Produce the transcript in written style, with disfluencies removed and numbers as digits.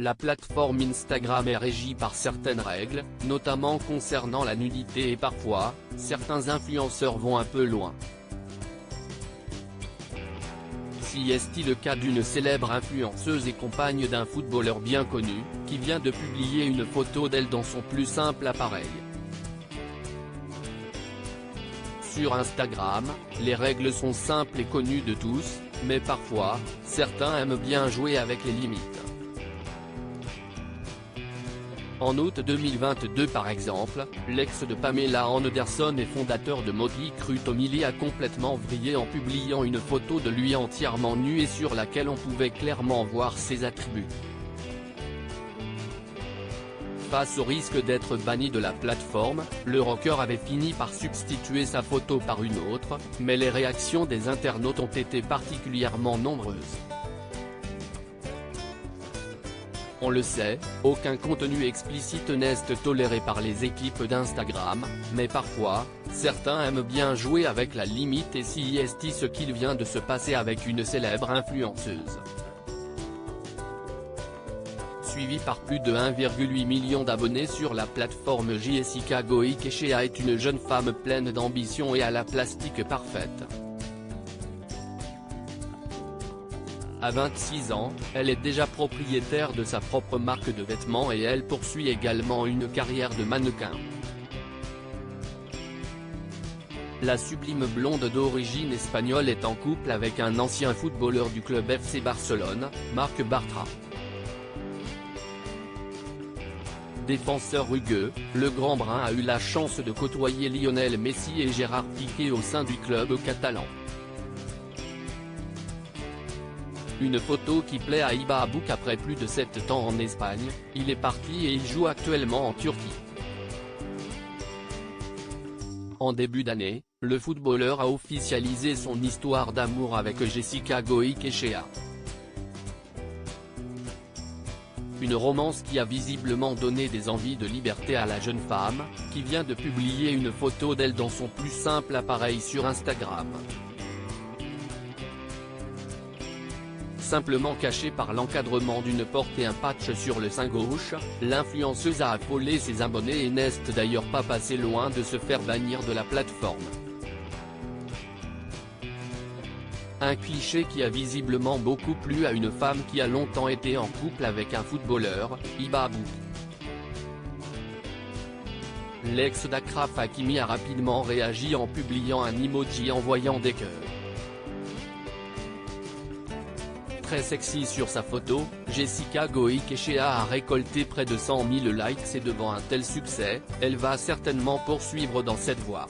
la plateforme Instagram est régie par certaines règles, notamment concernant la nudité et parfois, certains influenceurs vont un peu loin. Si est le cas d'une célèbre influenceuse et compagne d'un footballeur bien connu, qui vient de publier une photo d'elle dans son plus simple appareil. Sur Instagram, les règles sont simples et connues de tous, mais parfois, certains aiment bien jouer avec les limites. En août 2022 par exemple, l'ex de Pamela Anderson et fondateur de Motley Crue Tommy Lee a complètement vrillé en publiant une photo de lui entièrement nu et sur laquelle on pouvait clairement voir ses attributs. Face au risque d'être banni de la plateforme, le rocker avait fini par substituer sa photo par une autre, mais les réactions des internautes ont été particulièrement nombreuses. On le sait, aucun contenu explicite n'est toléré par les équipes d'Instagram, mais parfois, certains aiment bien jouer avec la limite et si est ce qu'il vient de se passer avec une célèbre influenceuse. Suivie par plus de 1,8 million d'abonnés sur la plateforme, Jessica Goicoechea est une jeune femme pleine d'ambition et à la plastique parfaite. À 26 ans, elle est déjà propriétaire de sa propre marque de vêtements et elle poursuit également une carrière de mannequin. La sublime blonde d'origine espagnole est en couple avec un ancien footballeur du club FC Barcelone, Marc Bartra. Défenseur rugueux, le Grand Brun a eu la chance de côtoyer Lionel Messi et Gérard Piqué au sein du club catalan. Une photo qui plaît à Iba Abouk. Après plus de 7 ans en Espagne, il est parti et il joue actuellement en Turquie. En début d'année, le footballeur a officialisé son histoire d'amour avec Jessica Goicoechea. Une romance qui a visiblement donné des envies de liberté à la jeune femme, qui vient de publier une photo d'elle dans son plus simple appareil sur Instagram. Simplement cachée par l'encadrement d'une porte et un patch sur le sein gauche, l'influenceuse a affolé ses abonnés et n'est d'ailleurs pas passé loin de se faire bannir de la plateforme. Un cliché qui a visiblement beaucoup plu à une femme qui a longtemps été en couple avec un footballeur, Iba Abouk. L'ex d'Achraf Hakimi a rapidement réagi en publiant un emoji envoyant des cœurs. Très sexy sur sa photo, Jessica Goicoechea a récolté près de 100 000 likes et devant un tel succès, elle va certainement poursuivre dans cette voie.